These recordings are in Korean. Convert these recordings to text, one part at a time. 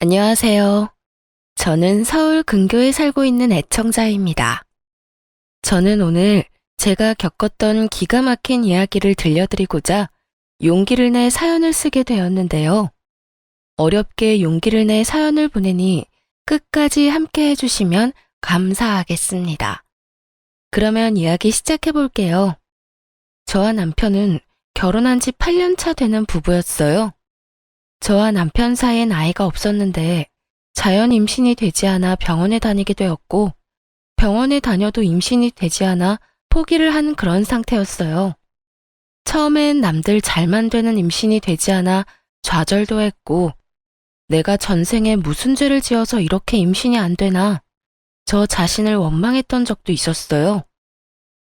안녕하세요. 저는 서울 근교에 살고 있는 애청자입니다. 저는 오늘 제가 겪었던 기가 막힌 이야기를 들려드리고자 용기를 내 사연을 쓰게 되었는데요. 어렵게 용기를 내 사연을 보내니 끝까지 함께 해주시면 감사하겠습니다. 그러면 이야기 시작해 볼게요. 저와 남편은 결혼한 지 8년 차 되는 부부였어요. 저와 남편 사이엔 아이가 없었는데 자연 임신이 되지 않아 병원에 다니게 되었고 병원에 다녀도 임신이 되지 않아 포기를 한 그런 상태였어요. 처음엔 남들 잘만 되는 임신이 되지 않아 좌절도 했고 내가 전생에 무슨 죄를 지어서 이렇게 임신이 안 되나 저 자신을 원망했던 적도 있었어요.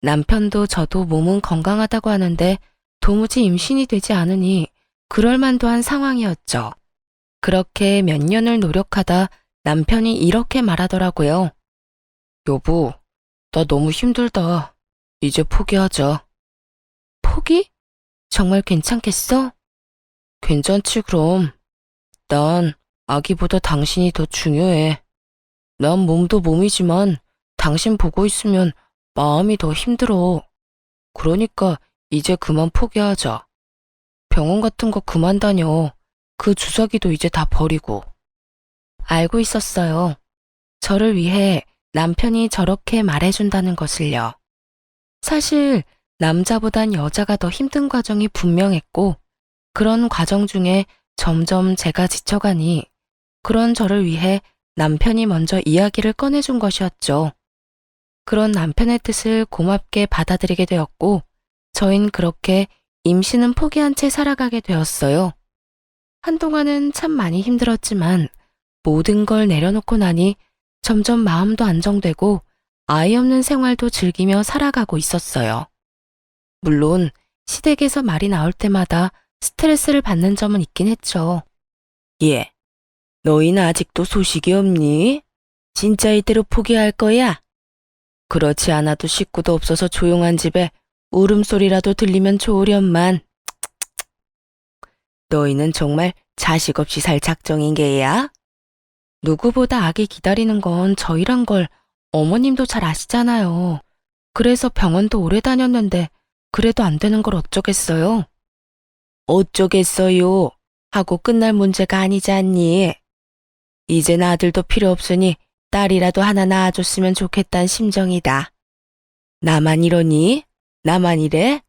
남편도 저도 몸은 건강하다고 하는데 도무지 임신이 되지 않으니 그럴 만도 한 상황이었죠. 그렇게 몇 년을 노력하다 남편이 이렇게 말하더라고요. 여보, 나 너무 힘들다. 이제 포기하자. 포기? 정말 괜찮겠어? 괜찮지 그럼. 난 아기보다 당신이 더 중요해. 난 몸도 몸이지만 당신 보고 있으면 마음이 더 힘들어. 그러니까 이제 그만 포기하자. 병원 같은 거 그만 다녀. 그 주사기도 이제 다 버리고. 알고 있었어요. 저를 위해 남편이 저렇게 말해준다는 것을요. 사실 남자보단 여자가 더 힘든 과정이 분명했고 그런 과정 중에 점점 제가 지쳐가니 그런 저를 위해 남편이 먼저 이야기를 꺼내준 것이었죠. 그런 남편의 뜻을 고맙게 받아들이게 되었고 저흰 그렇게 임신은 포기한 채 살아가게 되었어요. 한동안은 참 많이 힘들었지만 모든 걸 내려놓고 나니 점점 마음도 안정되고 아이 없는 생활도 즐기며 살아가고 있었어요. 물론 시댁에서 말이 나올 때마다 스트레스를 받는 점은 있긴 했죠. 예, 너희는 아직도 소식이 없니? 진짜 이대로 포기할 거야? 그렇지 않아도 식구도 없어서 조용한 집에 울음소리라도 들리면 좋으련만. 너희는 정말 자식 없이 살 작정인 게야? 누구보다 아기 기다리는 건 저희란 걸 어머님도 잘 아시잖아요. 그래서 병원도 오래 다녔는데 그래도 안 되는 걸 어쩌겠어요? 어쩌겠어요? 하고 끝날 문제가 아니지 않니? 이젠 아들도 필요 없으니 딸이라도 하나 낳아줬으면 좋겠단 심정이다. 나만 이러니? 나만 이래?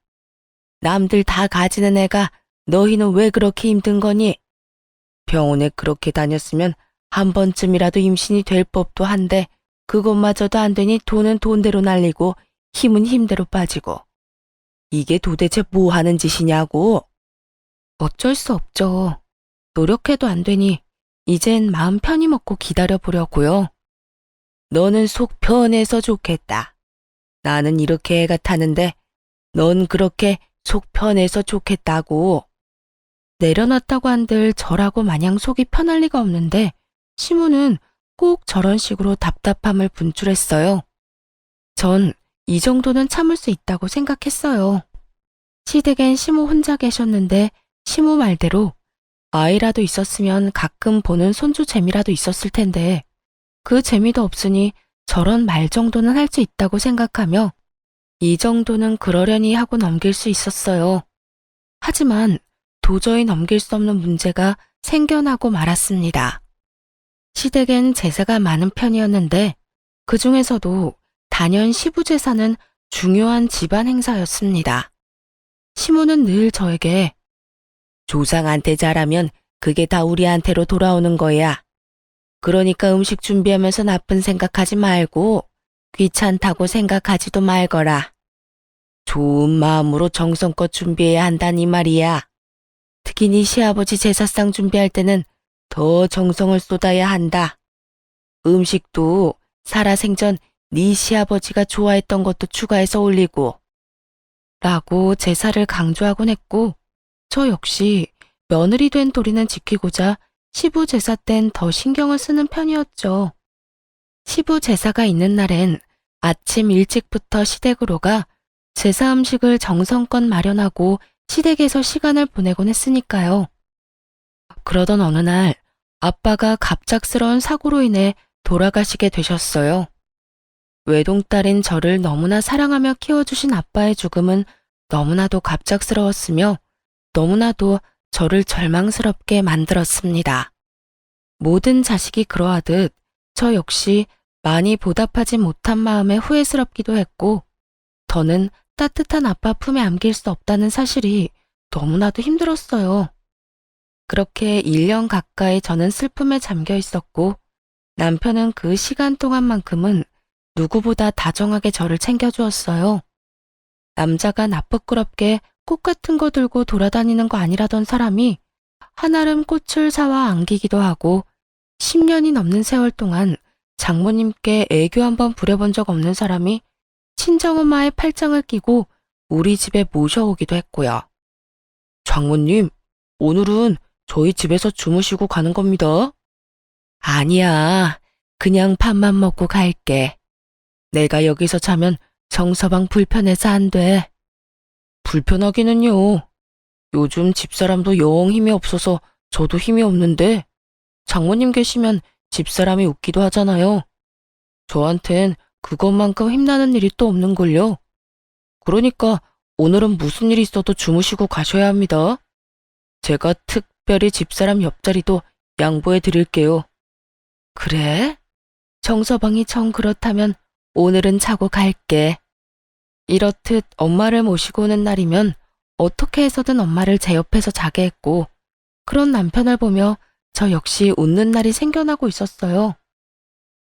남들 다 가지는 애가 너희는 왜 그렇게 힘든 거니? 병원에 그렇게 다녔으면 한 번쯤이라도 임신이 될 법도 한데 그것마저도 안 되니 돈은 돈대로 날리고 힘은 힘대로 빠지고. 이게 도대체 뭐 하는 짓이냐고? 어쩔 수 없죠. 노력해도 안 되니 이젠 마음 편히 먹고 기다려보려고요. 너는 속 편해서 좋겠다. 나는 이렇게 애가 타는데 넌 그렇게 속 편해서 좋겠다고. 내려놨다고 한들 저라고 마냥 속이 편할 리가 없는데 시무는 꼭 저런 식으로 답답함을 분출했어요. 전 이 정도는 참을 수 있다고 생각했어요. 시댁엔 시무 혼자 계셨는데 시무 말대로 아이라도 있었으면 가끔 보는 손주 재미라도 있었을 텐데 그 재미도 없으니 저런 말 정도는 할 수 있다고 생각하며 이 정도는 그러려니 하고 넘길 수 있었어요. 하지만 도저히 넘길 수 없는 문제가 생겨나고 말았습니다. 시댁엔 제사가 많은 편이었는데 그 중에서도 단연 시부제사는 중요한 집안 행사였습니다. 시모는 늘 저에게 조상한테 잘하면 그게 다 우리한테로 돌아오는 거야. 그러니까 음식 준비하면서 나쁜 생각하지 말고 귀찮다고 생각하지도 말거라. 좋은 마음으로 정성껏 준비해야 한다니 말이야. 특히 네 시아버지 제사상 준비할 때는 더 정성을 쏟아야 한다. 음식도 살아생전 네 시아버지가 좋아했던 것도 추가해서 올리고 라고 제사를 강조하곤 했고 저 역시 며느리 된 도리는 지키고자 시부 제사 땐 더 신경을 쓰는 편이었죠. 시부 제사가 있는 날엔 아침 일찍부터 시댁으로 가 제사 음식을 정성껏 마련하고 시댁에서 시간을 보내곤 했으니까요. 그러던 어느 날 아빠가 갑작스러운 사고로 인해 돌아가시게 되셨어요. 외동딸인 저를 너무나 사랑하며 키워주신 아빠의 죽음은 너무나도 갑작스러웠으며 너무나도 저를 절망스럽게 만들었습니다. 모든 자식이 그러하듯 저 역시 많이 보답하지 못한 마음에 후회스럽기도 했고 더는 따뜻한 아빠 품에 안길 수 없다는 사실이 너무나도 힘들었어요. 그렇게 1년 가까이 저는 슬픔에 잠겨 있었고 남편은 그 시간 동안만큼은 누구보다 다정하게 저를 챙겨주었어요. 남자가 나쁘끄럽게 꽃 같은 거 들고 돌아다니는 거 아니라던 사람이 한아름 꽃을 사와 안기기도 하고 10년이 넘는 세월 동안 장모님께 애교 한번 부려본 적 없는 사람이 친정엄마의 팔짱을 끼고 우리 집에 모셔오기도 했고요. 장모님, 오늘은 저희 집에서 주무시고 가는 겁니다. 아니야, 그냥 밥만 먹고 갈게. 내가 여기서 자면 정서방 불편해서 안 돼. 불편하기는요. 요즘 집사람도 영 힘이 없어서 저도 힘이 없는데 장모님 계시면 집사람이 웃기도 하잖아요. 저한텐 그것만큼 힘나는 일이 또 없는걸요. 그러니까 오늘은 무슨 일이 있어도 주무시고 가셔야 합니다. 제가 특별히 집사람 옆자리도 양보해 드릴게요. 그래? 정서방이 정 그렇다면 오늘은 자고 갈게. 이렇듯 엄마를 모시고 오는 날이면 어떻게 해서든 엄마를 제 옆에서 자게 했고 그런 남편을 보며 저 역시 웃는 날이 생겨나고 있었어요.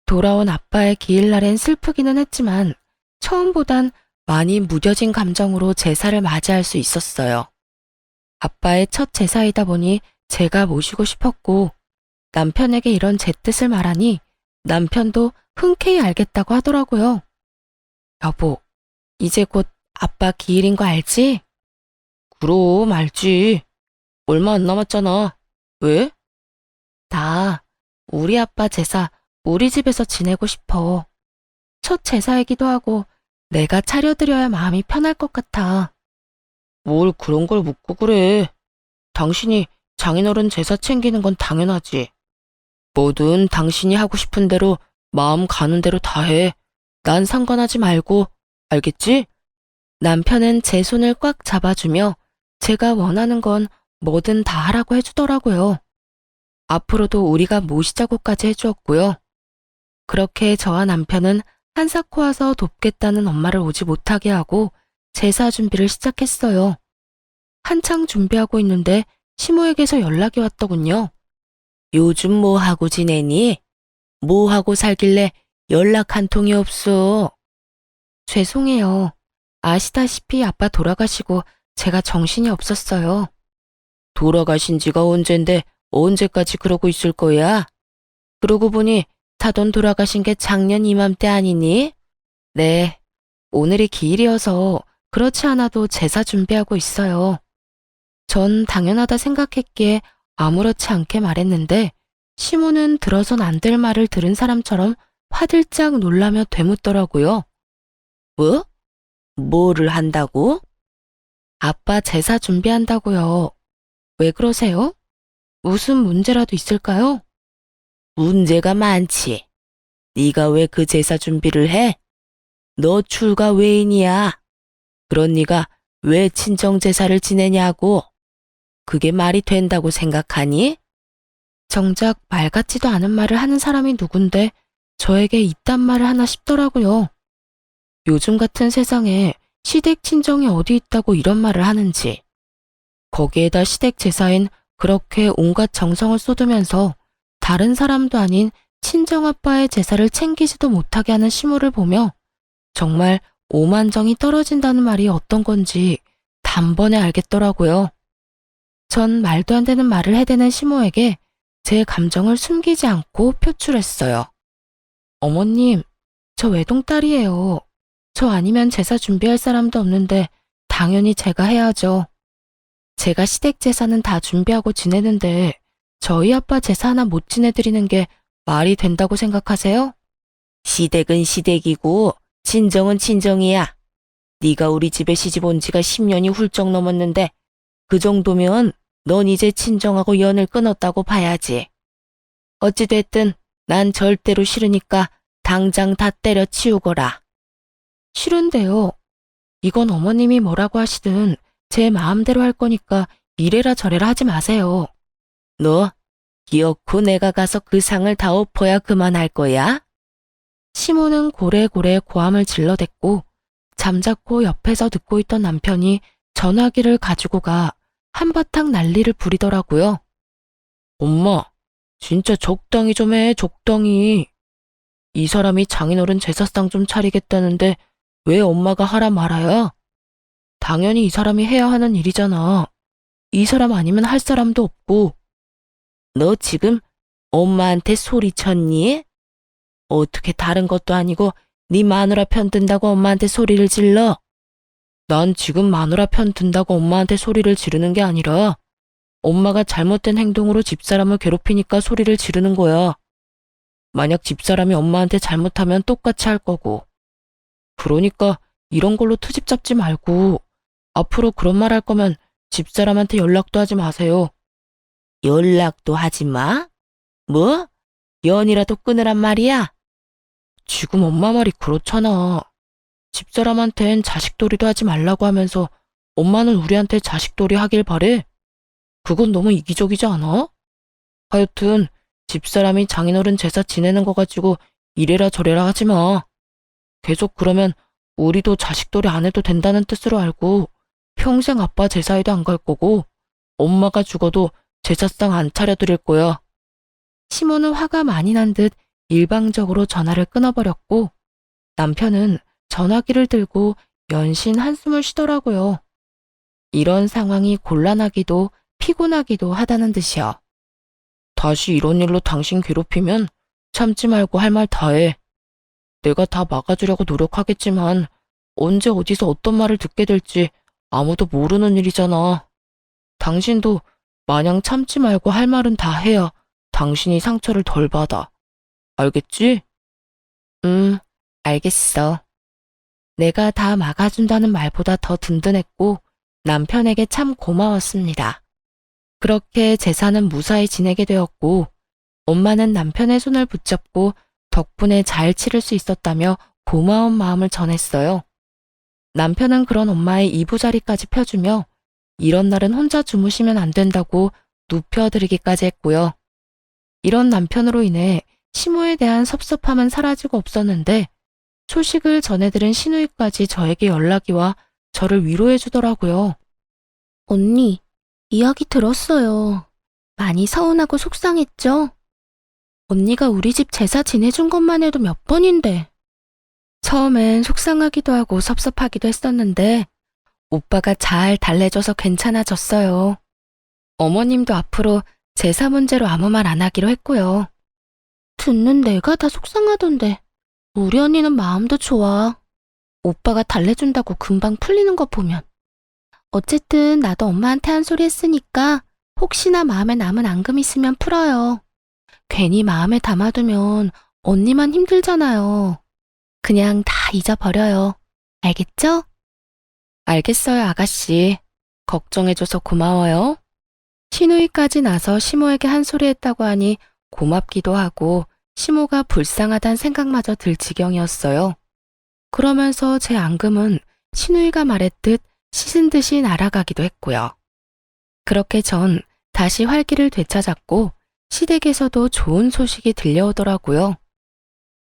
돌아온 아빠의 기일날엔 슬프기는 했지만 처음보단 많이 무뎌진 감정으로 제사를 맞이할 수 있었어요. 아빠의 첫 제사이다 보니 제가 모시고 싶었고 남편에게 이런 제 뜻을 말하니 남편도 흔쾌히 알겠다고 하더라고요. 여보, 이제 곧 아빠 기일인 거 알지? 그럼 알지. 얼마 안 남았잖아. 왜? 나 우리 아빠 제사 우리 집에서 지내고 싶어. 첫 제사이기도 하고 내가 차려드려야 마음이 편할 것 같아. 뭘 그런 걸 묻고 그래. 당신이 장인어른 제사 챙기는 건 당연하지. 뭐든 당신이 하고 싶은 대로 마음 가는 대로 다 해. 난 상관하지 말고, 알겠지? 남편은 제 손을 꽉 잡아주며 제가 원하는 건 뭐든 다 하라고 해주더라고요. 앞으로도 우리가 모시자고까지 해주었고요. 그렇게 저와 남편은 한사코 와서 돕겠다는 엄마를 오지 못하게 하고 제사 준비를 시작했어요. 한창 준비하고 있는데 시모에게서 연락이 왔더군요. 요즘 뭐 하고 지내니? 뭐 하고 살길래 연락 한 통이 없어? 죄송해요. 아시다시피 아빠 돌아가시고 제가 정신이 없었어요. 돌아가신 지가 언젠데 언제까지 그러고 있을 거야? 그러고 보니 사돈 돌아가신 게 작년 이맘때 아니니? 네, 오늘이 기일이어서 그렇지 않아도 제사 준비하고 있어요. 전 당연하다 생각했기에 아무렇지 않게 말했는데 시모는 들어선 안 될 말을 들은 사람처럼 화들짝 놀라며 되묻더라고요. 뭐? 뭐를 한다고? 아빠 제사 준비한다고요. 왜 그러세요? 무슨 문제라도 있을까요? 문제가 많지. 네가 왜 그 제사 준비를 해? 너 출가 외인이야. 그런 네가 왜 친정 제사를 지내냐고. 그게 말이 된다고 생각하니? 정작 말 같지도 않은 말을 하는 사람이 누군데 저에게 이딴 말을 하나 싶더라고요. 요즘 같은 세상에 시댁 친정이 어디 있다고 이런 말을 하는지. 거기에다 시댁 제사엔 그렇게 온갖 정성을 쏟으면서 다른 사람도 아닌 친정아빠의 제사를 챙기지도 못하게 하는 시모를 보며 정말 오만정이 떨어진다는 말이 어떤 건지 단번에 알겠더라고요. 전 말도 안 되는 말을 해대는 시모에게 제 감정을 숨기지 않고 표출했어요. 어머님, 저 외동딸이에요. 저 아니면 제사 준비할 사람도 없는데 당연히 제가 해야죠. 제가 시댁 제사는 다 준비하고 지내는데 저희 아빠 제사 하나 못 지내드리는 게 말이 된다고 생각하세요? 시댁은 시댁이고 친정은 친정이야. 네가 우리 집에 시집 온 지가 10년이 훌쩍 넘었는데 그 정도면 넌 이제 친정하고 연을 끊었다고 봐야지. 어찌됐든 난 절대로 싫으니까 당장 다 때려치우거라. 싫은데요. 이건 어머님이 뭐라고 하시든 제 마음대로 할 거니까 이래라 저래라 하지 마세요. 너 기어코 내가 가서 그 상을 다 엎어야 그만할 거야? 시모는 고래고래 고함을 질러댔고 잠자코 옆에서 듣고 있던 남편이 전화기를 가지고 가 한바탕 난리를 부리더라고요. 엄마, 진짜 적당히 좀 해, 적당히. 이 사람이 장인어른 제사상 좀 차리겠다는데 왜 엄마가 하라 말아야? 당연히 이 사람이 해야 하는 일이잖아. 이 사람 아니면 할 사람도 없고. 너 지금 엄마한테 소리쳤니? 어떻게 다른 것도 아니고 네 마누라 편 든다고 엄마한테 소리를 질러? 난 지금 마누라 편 든다고 엄마한테 소리를 지르는 게 아니라 엄마가 잘못된 행동으로 집사람을 괴롭히니까 소리를 지르는 거야. 만약 집사람이 엄마한테 잘못하면 똑같이 할 거고. 그러니까 이런 걸로 트집 잡지 말고 앞으로 그런 말 할 거면 집사람한테 연락도 하지 마세요. 연락도 하지 마? 뭐? 연이라도 끊으란 말이야? 지금 엄마 말이 그렇잖아. 집사람한텐 자식돌이도 하지 말라고 하면서 엄마는 우리한테 자식돌이 하길 바래? 그건 너무 이기적이지 않아? 하여튼 집사람이 장인어른 제사 지내는 거 가지고 이래라 저래라 하지 마. 계속 그러면 우리도 자식돌이 안 해도 된다는 뜻으로 알고 평생 아빠 제사에도 안 갈 거고 엄마가 죽어도 제사상 안 차려드릴 거야. 시모는 화가 많이 난 듯 일방적으로 전화를 끊어버렸고 남편은 전화기를 들고 연신 한숨을 쉬더라고요. 이런 상황이 곤란하기도 피곤하기도 하다는 듯이요. 다시 이런 일로 당신 괴롭히면 참지 말고 할 말 다 해. 내가 다 막아주려고 노력하겠지만 언제 어디서 어떤 말을 듣게 될지 아무도 모르는 일이잖아. 당신도 마냥 참지 말고 할 말은 다 해야 당신이 상처를 덜 받아. 알겠지? 알겠어. 내가 다 막아준다는 말보다 더 든든했고 남편에게 참 고마웠습니다. 그렇게 제사는 무사히 지내게 되었고 엄마는 남편의 손을 붙잡고 덕분에 잘 치를 수 있었다며 고마운 마음을 전했어요. 남편은 그런 엄마의 이부자리까지 펴주며 이런 날은 혼자 주무시면 안 된다고 눕혀드리기까지 했고요. 이런 남편으로 인해 시모에 대한 섭섭함은 사라지고 없었는데 소식을 전해들은 시누이까지 저에게 연락이 와 저를 위로해 주더라고요. 언니, 이야기 들었어요. 많이 서운하고 속상했죠? 언니가 우리 집 제사 지내준 것만 해도 몇 번인데. 처음엔 속상하기도 하고 섭섭하기도 했었는데 오빠가 잘 달래줘서 괜찮아졌어요. 어머님도 앞으로 제사 문제로 아무 말 안 하기로 했고요. 듣는 내가 다 속상하던데 우리 언니는 마음도 좋아. 오빠가 달래준다고 금방 풀리는 거 보면. 어쨌든 나도 엄마한테 한 소리 했으니까 혹시나 마음에 남은 앙금 있으면 풀어요. 괜히 마음에 담아두면 언니만 힘들잖아요. 그냥 다 잊어버려요. 알겠죠? 알겠어요, 아가씨. 걱정해줘서 고마워요. 시누이까지 나서 시모에게 한 소리 했다고 하니 고맙기도 하고 시모가 불쌍하단 생각마저 들 지경이었어요. 그러면서 제 앙금은 시누이가 말했듯 씻은 듯이 날아가기도 했고요. 그렇게 전 다시 활기를 되찾았고 시댁에서도 좋은 소식이 들려오더라고요.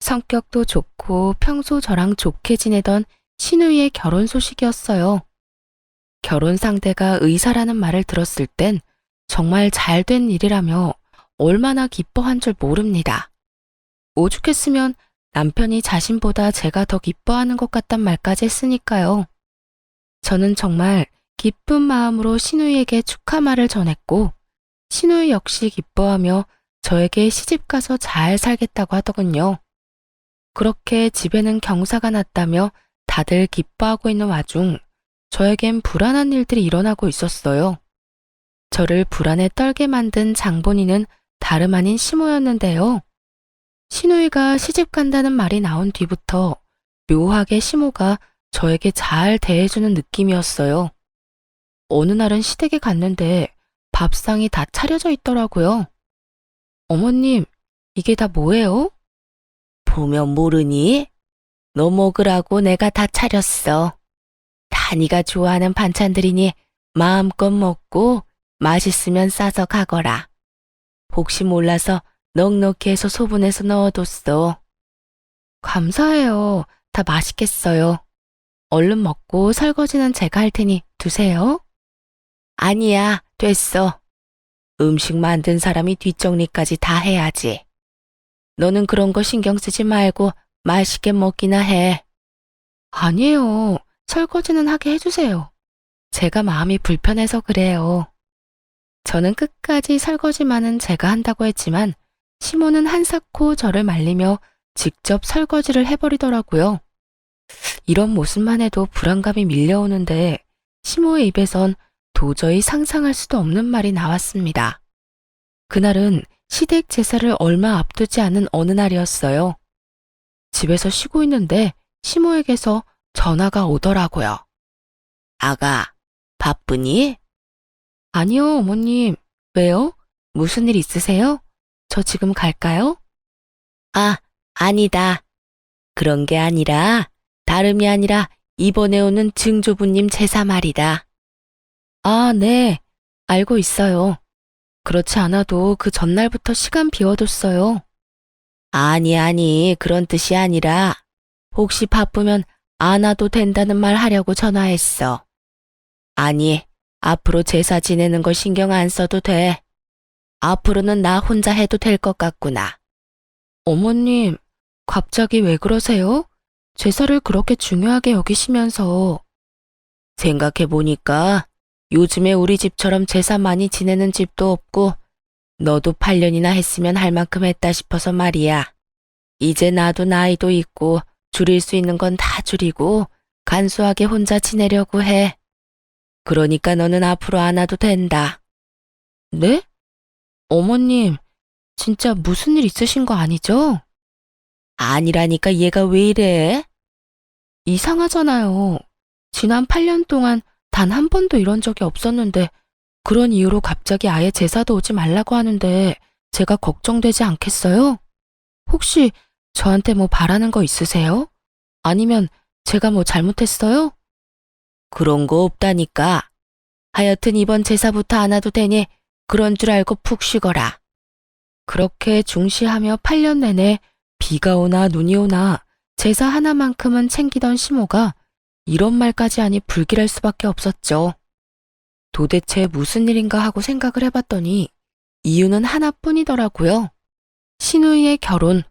성격도 좋고 평소 저랑 좋게 지내던 시누이의 결혼 소식이었어요. 결혼 상대가 의사라는 말을 들었을 땐 정말 잘된 일이라며 얼마나 기뻐한 줄 모릅니다. 오죽했으면 남편이 자신보다 제가 더 기뻐하는 것 같단 말까지 했으니까요. 저는 정말 기쁜 마음으로 시누이에게 축하 말을 전했고 시누이 역시 기뻐하며 저에게 시집가서 잘 살겠다고 하더군요. 그렇게 집에는 경사가 났다며 다들 기뻐하고 있는 와중 저에겐 불안한 일들이 일어나고 있었어요. 저를 불안에 떨게 만든 장본인은 다름 아닌 시모였는데요. 시누이가 시집 간다는 말이 나온 뒤부터 묘하게 시모가 저에게 잘 대해주는 느낌이었어요. 어느 날은 시댁에 갔는데 밥상이 다 차려져 있더라고요. 어머님, 이게 다 뭐예요? 보면 모르니? 너 먹으라고 내가 다 차렸어. 다 네가 좋아하는 반찬들이니 마음껏 먹고 맛있으면 싸서 가거라. 혹시 몰라서 넉넉히 해서 소분해서 넣어뒀어. 감사해요. 다 맛있겠어요. 얼른 먹고 설거지는 제가 할 테니 두세요. 아니야, 됐어. 음식 만든 사람이 뒷정리까지 다 해야지. 너는 그런 거 신경 쓰지 말고 맛있게 먹기나 해. 아니에요. 설거지는 하게 해주세요. 제가 마음이 불편해서 그래요. 저는 끝까지 설거지만은 제가 한다고 했지만 시모는 한사코 저를 말리며 직접 설거지를 해버리더라고요. 이런 모습만 해도 불안감이 밀려오는데 시모의 입에선 도저히 상상할 수도 없는 말이 나왔습니다. 그날은 시댁 제사를 얼마 앞두지 않은 어느 날이었어요. 집에서 쉬고 있는데 시모에게서 전화가 오더라고요. 아가, 바쁘니? 아니요, 어머님. 왜요? 무슨 일 있으세요? 저 지금 갈까요? 아, 아니다. 그런 게 아니라, 다름이 아니라 이번에 오는 증조부님 제사 말이다. 아, 네. 알고 있어요. 그렇지 않아도 그 전날부터 시간 비워뒀어요. 아니, 그런 뜻이 아니라, 혹시 바쁘면 안 와도 된다는 말 하려고 전화했어. 아니, 앞으로 제사 지내는 거 신경 안 써도 돼. 앞으로는 나 혼자 해도 될 것 같구나. 어머님, 갑자기 왜 그러세요? 제사를 그렇게 중요하게 여기시면서. 생각해보니까 요즘에 우리 집처럼 제사 많이 지내는 집도 없고 너도 8년이나 했으면 할 만큼 했다 싶어서 말이야. 이제 나도 나이도 있고 줄일 수 있는 건 다 줄이고 간소하게 혼자 지내려고 해. 그러니까 너는 앞으로 안 와도 된다. 네? 어머님, 진짜 무슨 일 있으신 거 아니죠? 아니라니까 얘가 왜 이래? 이상하잖아요. 지난 8년 동안 단 한 번도 이런 적이 없었는데 그런 이유로 갑자기 아예 제사도 오지 말라고 하는데 제가 걱정되지 않겠어요? 혹시 저한테 뭐 바라는 거 있으세요? 아니면 제가 뭐 잘못했어요? 그런 거 없다니까. 하여튼 이번 제사부터 안 와도 되니 그런 줄 알고 푹 쉬거라. 그렇게 중시하며 8년 내내 비가 오나 눈이 오나 제사 하나만큼은 챙기던 시모가 이런 말까지 하니 불길할 수밖에 없었죠. 도대체 무슨 일인가 하고 생각을 해봤더니 이유는 하나뿐이더라고요. 신우이의 결혼.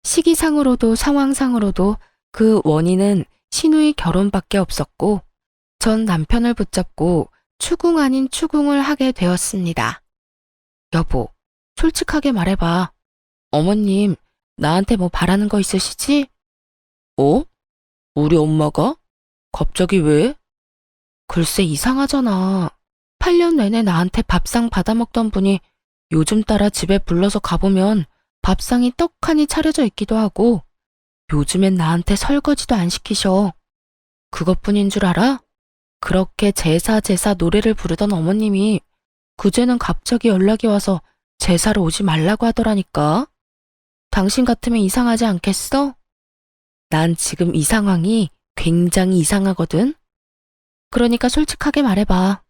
시기상으로도 상황상으로도 그 원인은 신우이 결혼밖에 없었고 전 남편을 붙잡고 추궁 아닌 추궁을 하게 되었습니다. 여보, 솔직하게 말해봐. 어머님, 나한테 뭐 바라는 거 있으시지? 어? 우리 엄마가? 갑자기 왜? 글쎄 이상하잖아. 8년 내내 나한테 밥상 받아먹던 분이 요즘 따라 집에 불러서 가보면 밥상이 떡하니 차려져 있기도 하고 요즘엔 나한테 설거지도 안 시키셔. 그것뿐인 줄 알아? 그렇게 제사 노래를 부르던 어머님이 그제는 갑자기 연락이 와서 제사를 오지 말라고 하더라니까. 당신 같으면 이상하지 않겠어? 난 지금 이 상황이 굉장히 이상하거든. 그러니까 솔직하게 말해봐.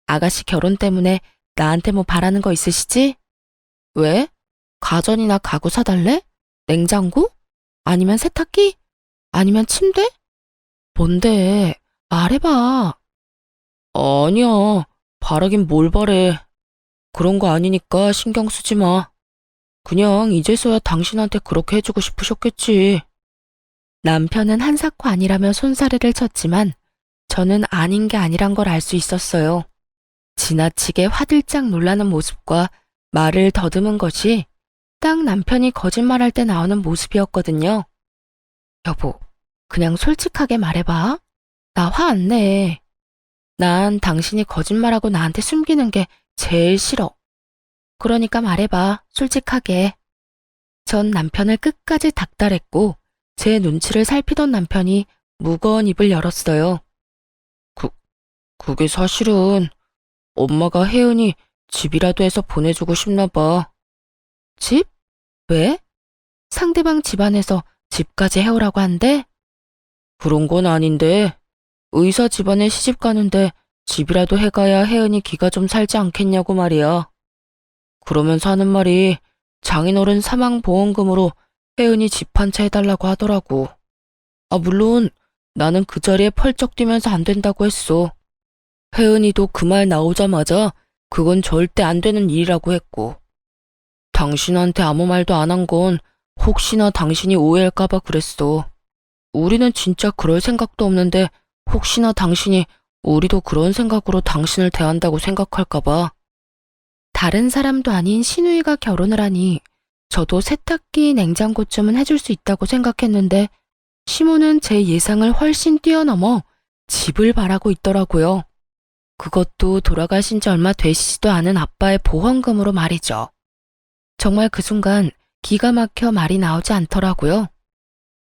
아가씨 결혼 때문에 나한테 뭐 바라는 거 있으시지? 왜? 가전이나 가구 사달래? 냉장고? 아니면 세탁기? 아니면 침대? 뭔데? 말해봐. 아니야. 바라긴 뭘 바래. 그런 거 아니니까 신경 쓰지 마. 그냥 이제서야 당신한테 그렇게 해주고 싶으셨겠지. 남편은 한사코 아니라며 손사래를 쳤지만 저는 아닌 게 아니란 걸 알 수 있었어요. 지나치게 화들짝 놀라는 모습과 말을 더듬은 것이 딱 남편이 거짓말할 때 나오는 모습이었거든요. 여보, 그냥 솔직하게 말해봐. 나 화 안 내. 난 당신이 거짓말하고 나한테 숨기는 게 제일 싫어. 그러니까 말해봐, 솔직하게. 전 남편을 끝까지 닥달했고 제 눈치를 살피던 남편이 무거운 입을 열었어요. 그게 사실은 엄마가 혜은이 집이라도 해서 보내주고 싶나 봐. 집? 왜? 상대방 집안에서 집까지 해오라고 한대? 그런 건 아닌데 의사 집안에 시집 가는데 집이라도 해가야 혜은이 기가 좀 살지 않겠냐고 말이야. 그러면서 하는 말이 장인어른 사망보험금으로 혜은이 집 한 채 해달라고 하더라고. 물론 나는 그 자리에 펄쩍 뛰면서 안 된다고 했어. 혜은이도 그 말 나오자마자 그건 절대 안 되는 일이라고 했고. 당신한테 아무 말도 안 한 건 혹시나 당신이 오해할까봐 그랬어. 우리는 진짜 그럴 생각도 없는데 혹시나 당신이 우리도 그런 생각으로 당신을 대한다고 생각할까봐. 다른 사람도 아닌 신우이가 결혼을 하니 저도 세탁기, 냉장고쯤은 해줄 수 있다고 생각했는데 시모는 제 예상을 훨씬 뛰어넘어 집을 바라고 있더라고요. 그것도 돌아가신 지 얼마 되시지도 않은 아빠의 보험금으로 말이죠. 정말 그 순간 기가 막혀 말이 나오지 않더라고요.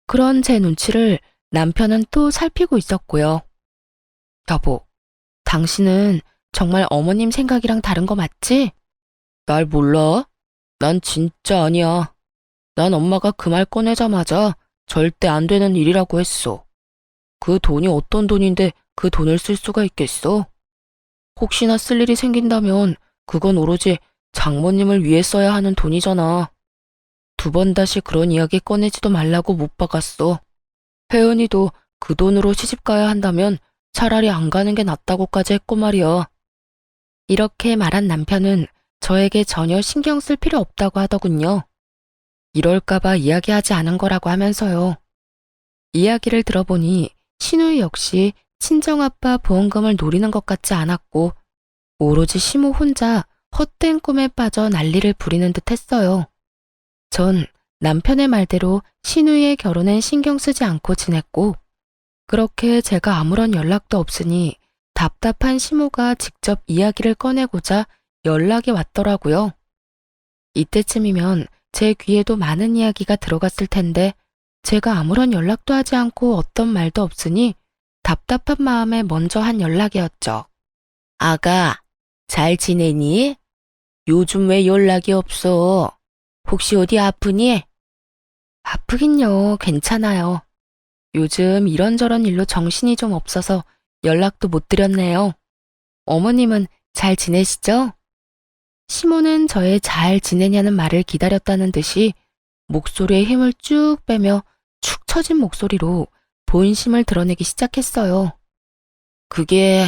그런 제 눈치를 남편은 또 살피고 있었고요. 여보, 당신은 정말 어머님 생각이랑 다른 거 맞지? 날 몰라? 난 진짜 아니야. 난 엄마가 그 말 꺼내자마자 절대 안 되는 일이라고 했어. 그 돈이 어떤 돈인데 그 돈을 쓸 수가 있겠어? 혹시나 쓸 일이 생긴다면 그건 오로지 장모님을 위해 써야 하는 돈이잖아. 두 번 다시 그런 이야기 꺼내지도 말라고 못 박았어. 혜은이도 그 돈으로 시집 가야 한다면 차라리 안 가는 게 낫다고까지 했고 말이야. 이렇게 말한 남편은 저에게 전혀 신경 쓸 필요 없다고 하더군요. 이럴까봐 이야기하지 않은 거라고 하면서요. 이야기를 들어보니 신우이 역시 친정아빠 보험금을 노리는 것 같지 않았고 오로지 시모 혼자 헛된 꿈에 빠져 난리를 부리는 듯 했어요. 전 남편의 말대로 신우이의 결혼엔 신경 쓰지 않고 지냈고 그렇게 제가 아무런 연락도 없으니 답답한 시모가 직접 이야기를 꺼내고자 연락이 왔더라고요. 이때쯤이면 제 귀에도 많은 이야기가 들어갔을 텐데 제가 아무런 연락도 하지 않고 어떤 말도 없으니 답답한 마음에 먼저 한 연락이었죠. 아가, 잘 지내니? 요즘 왜 연락이 없어? 혹시 어디 아프니? 아프긴요, 괜찮아요. 요즘 이런저런 일로 정신이 좀 없어서 연락도 못 드렸네요. 어머님은 잘 지내시죠? 시모는 저의 잘 지내냐는 말을 기다렸다는 듯이 목소리에 힘을 쭉 빼며 축 처진 목소리로 본심을 드러내기 시작했어요. 그게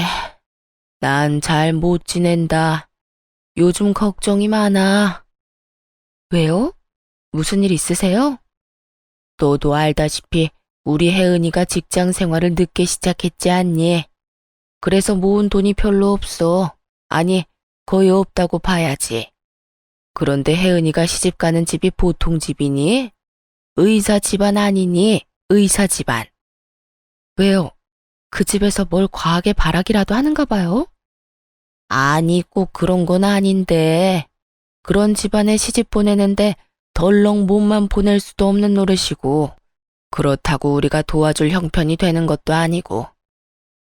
난 잘 못 지낸다. 요즘 걱정이 많아. 왜요? 무슨 일 있으세요? 너도 알다시피 우리 혜은이가 직장 생활을 늦게 시작했지 않니? 그래서 모은 돈이 별로 없어. 아니, 거의 없다고 봐야지. 그런데 혜은이가 시집가는 집이 보통 집이니? 의사 집안 아니니? 의사 집안. 왜요? 그 집에서 뭘 과하게 바라기라도 하는가 봐요? 아니, 꼭 그런 건 아닌데. 그런 집안에 시집 보내는데 덜렁 몸만 보낼 수도 없는 노릇이고 그렇다고 우리가 도와줄 형편이 되는 것도 아니고.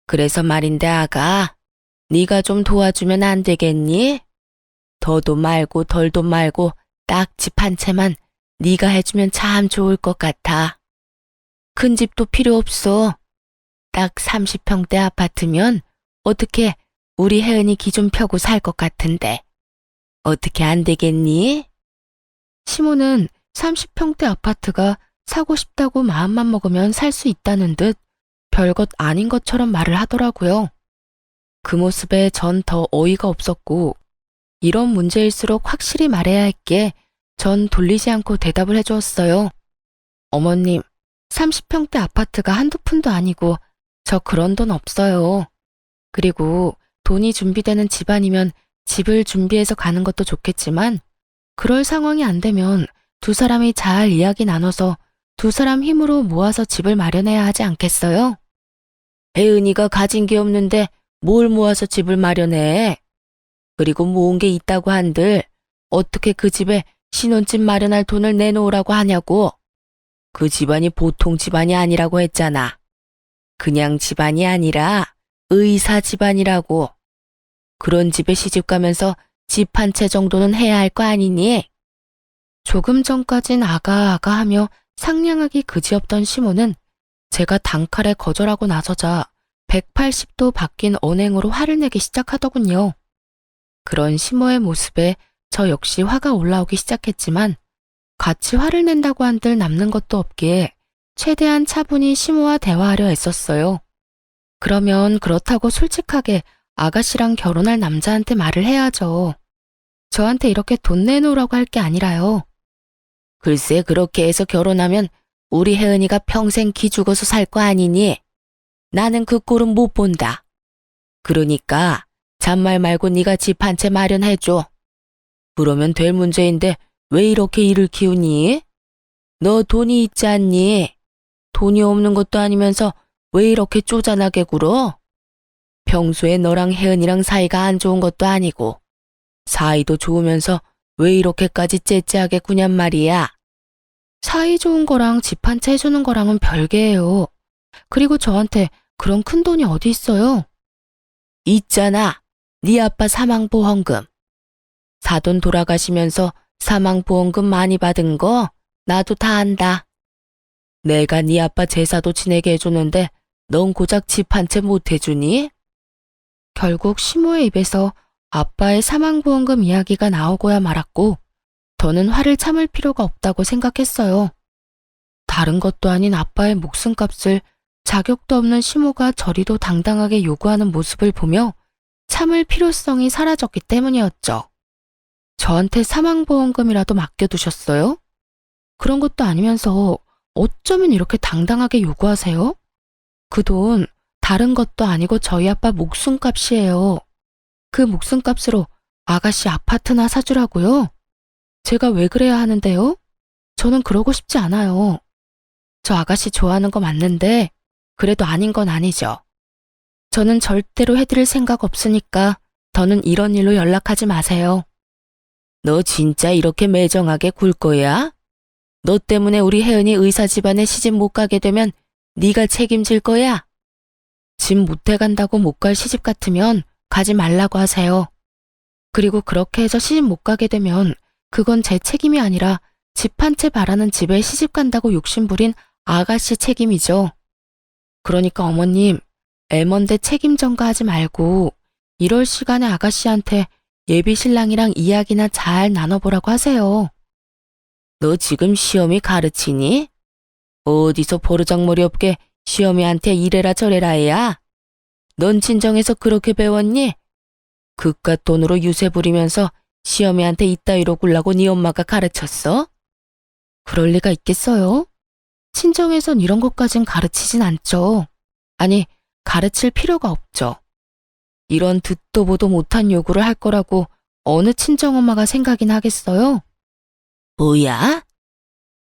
그래서 말인데 아가, 네가 좀 도와주면 안 되겠니? 더도 말고 덜도 말고 딱 집 한 채만 네가 해주면 참 좋을 것 같아. 큰 집도 필요 없어. 딱 30평대 아파트면 어떻게 우리 혜은이 기 좀 펴고 살 것 같은데. 어떻게 안 되겠니? 시모는 30평대 아파트가 사고 싶다고 마음만 먹으면 살 수 있다는 듯 별것 아닌 것처럼 말을 하더라고요. 그 모습에 전 더 어이가 없었고 이런 문제일수록 확실히 말해야 할게 전 돌리지 않고 대답을 해주었어요. 어머님, 30평대 아파트가 한두 푼도 아니고 저 그런 돈 없어요. 그리고 돈이 준비되는 집안이면 집을 준비해서 가는 것도 좋겠지만 그럴 상황이 안 되면 두 사람이 잘 이야기 나눠서 두 사람 힘으로 모아서 집을 마련해야 하지 않겠어요? 혜은이가 가진 게 없는데 뭘 모아서 집을 마련해? 그리고 모은 게 있다고 한들 어떻게 그 집에 신혼집 마련할 돈을 내놓으라고 하냐고. 그 집안이 보통 집안이 아니라고 했잖아. 그냥 집안이 아니라 의사 집안이라고. 그런 집에 시집 가면서 집 한 채 정도는 해야 할 거 아니니? 조금 전까진 아가 하며 상냥하기 그지없던 시모는 제가 단칼에 거절하고 나서자 180도 바뀐 언행으로 화를 내기 시작하더군요. 그런 시모의 모습에 저 역시 화가 올라오기 시작했지만 같이 화를 낸다고 한들 남는 것도 없기에 최대한 차분히 시모와 대화하려 애썼어요. 그러면 그렇다고 솔직하게 아가씨랑 결혼할 남자한테 말을 해야죠. 저한테 이렇게 돈 내놓으라고 할 게 아니라요. 글쎄 그렇게 해서 결혼하면 우리 혜은이가 평생 기죽어서 살 거 아니니? 나는 그 꼴은 못 본다. 그러니까 잔말 말고 네가 집 한 채 마련해줘. 그러면 될 문제인데 왜 이렇게 일을 키우니? 너 돈이 있지 않니? 돈이 없는 것도 아니면서 왜 이렇게 쪼잔하게 굴어? 평소에 너랑 혜은이랑 사이가 안 좋은 것도 아니고 사이도 좋으면서 왜 이렇게까지 째째하게 구냔 말이야. 사이 좋은 거랑 집 한 채 해주는 거랑은 별개예요. 그리고 저한테 그런 큰 돈이 어디 있어요? 있잖아. 네 아빠 사망보험금. 사돈 돌아가시면서 사망보험금 많이 받은 거 나도 다 안다. 내가 네 아빠 제사도 지내게 해주는데 넌 고작 집 한 채 못 해주니? 결국 시모의 입에서 아빠의 사망보험금 이야기가 나오고야 말았고 더는 화를 참을 필요가 없다고 생각했어요. 다른 것도 아닌 아빠의 목숨값을 자격도 없는 시모가 저리도 당당하게 요구하는 모습을 보며 참을 필요성이 사라졌기 때문이었죠. 저한테 사망보험금이라도 맡겨두셨어요? 그런 것도 아니면서 어쩌면 이렇게 당당하게 요구하세요? 그 돈 다른 것도 아니고 저희 아빠 목숨값이에요. 그 목숨값으로 아가씨 아파트나 사주라고요? 제가 왜 그래야 하는데요? 저는 그러고 싶지 않아요. 저 아가씨 좋아하는 거 맞는데 그래도 아닌 건 아니죠. 저는 절대로 해드릴 생각 없으니까 더는 이런 일로 연락하지 마세요. 너 진짜 이렇게 매정하게 굴 거야? 너 때문에 우리 혜은이 의사 집안에 시집 못 가게 되면 네가 책임질 거야? 집 못해 간다고 못 갈 시집 같으면 가지 말라고 하세요. 그리고 그렇게 해서 시집 못 가게 되면 그건 제 책임이 아니라 집 한 채 바라는 집에 시집 간다고 욕심부린 아가씨 책임이죠. 그러니까 어머님, 애먼데 책임 전가하지 말고 이럴 시간에 아가씨한테 예비 신랑이랑 이야기나 잘 나눠보라고 하세요. 너 지금 시험이 가르치니? 어디서 버르장머리 없게 시어미한테 이래라 저래라 해야? 넌 친정에서 그렇게 배웠니? 그깟 돈으로 유세 부리면서 시어미한테 이따위로 굴라고 네 엄마가 가르쳤어? 그럴 리가 있겠어요? 친정에선 이런 것까진 가르치진 않죠. 아니, 가르칠 필요가 없죠. 이런 듣도 보도 못한 요구를 할 거라고 어느 친정엄마가 생각이나 하겠어요? 뭐야?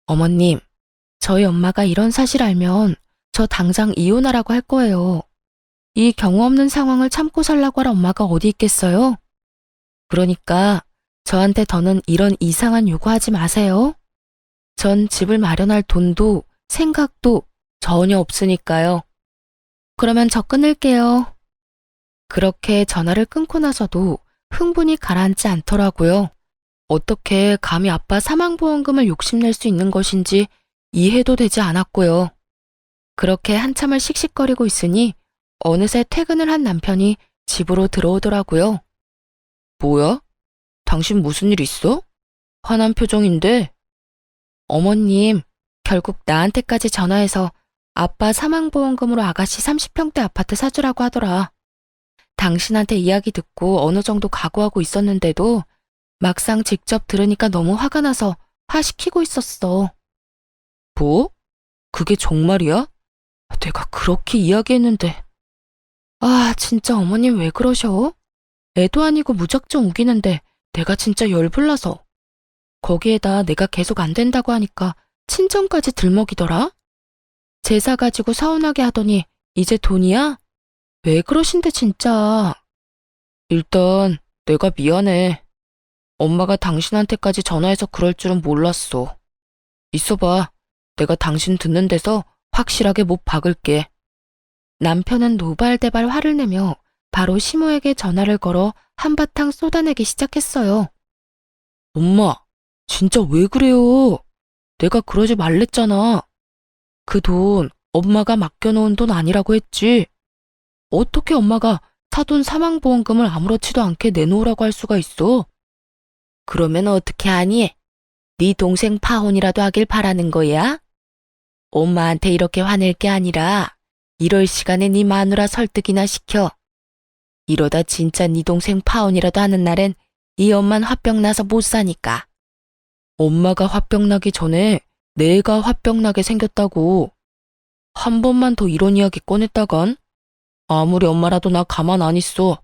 어머님, 저희 엄마가 이런 사실 알면 저 당장 이혼하라고 할 거예요. 이 경우 없는 상황을 참고 살라고 할 엄마가 어디 있겠어요? 그러니까 저한테 더는 이런 이상한 요구하지 마세요. 전 집을 마련할 돈도 생각도 전혀 없으니까요. 그러면 저 끊을게요. 그렇게 전화를 끊고 나서도 흥분이 가라앉지 않더라고요. 어떻게 감히 아빠 사망보험금을 욕심낼 수 있는 것인지 이해도 되지 않았고요. 그렇게 한참을 씩씩거리고 있으니 어느새 퇴근을 한 남편이 집으로 들어오더라고요. 뭐야? 당신 무슨 일 있어? 화난 표정인데. 어머님, 결국 나한테까지 전화해서 아빠 사망보험금으로 아가씨 30평대 아파트 사주라고 하더라. 당신한테 이야기 듣고 어느 정도 각오하고 있었는데도 막상 직접 들으니까 너무 화가 나서 화시키고 있었어. 뭐? 그게 정말이야? 내가 그렇게 이야기했는데. 아, 진짜 어머님 왜 그러셔? 애도 아니고 무작정 우기는데 내가 진짜 열불나서. 거기에다 내가 계속 안 된다고 하니까 친정까지 들먹이더라? 제사 가지고 서운하게 하더니 이제 돈이야? 왜 그러신데 진짜. 일단 내가 미안해. 엄마가 당신한테까지 전화해서 그럴 줄은 몰랐어. 있어봐. 내가 당신 듣는 데서 확실하게 못 박을게. 남편은 노발대발 화를 내며 바로 시모에게 전화를 걸어 한바탕 쏟아내기 시작했어요. 엄마, 진짜 왜 그래요? 내가 그러지 말랬잖아. 그 돈 엄마가 맡겨놓은 돈 아니라고 했지. 어떻게 엄마가 사돈 사망보험금을 아무렇지도 않게 내놓으라고 할 수가 있어? 그러면 어떻게 하니? 네 동생 파혼이라도 하길 바라는 거야? 엄마한테 이렇게 화낼 게 아니라 이럴 시간에 네 마누라 설득이나 시켜. 이러다 진짜 네 동생 파혼이라도 하는 날엔 이 엄만 화병 나서 못 사니까. 엄마가 화병 나기 전에 내가 화병 나게 생겼다고. 한 번만 더 이런 이야기 꺼냈다간 아무리 엄마라도 나 가만 안 있어.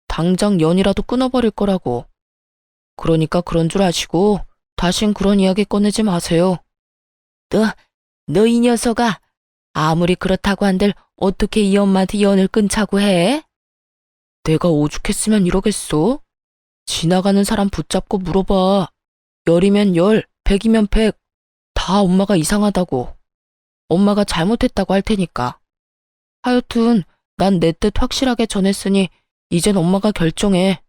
당장 연이라도 끊어버릴 거라고. 그러니까 그런 줄 아시고 다신 그런 이야기 꺼내지 마세요. 너 이 녀석아. 아무리 그렇다고 한들 어떻게 이 엄마한테 연을 끊자고 해? 내가 오죽했으면 이러겠어? 지나가는 사람 붙잡고 물어봐. 열이면 열, 백이면 백. 다 엄마가 이상하다고. 엄마가 잘못했다고 할 테니까. 하여튼 난 내 뜻 확실하게 전했으니 이젠 엄마가 결정해.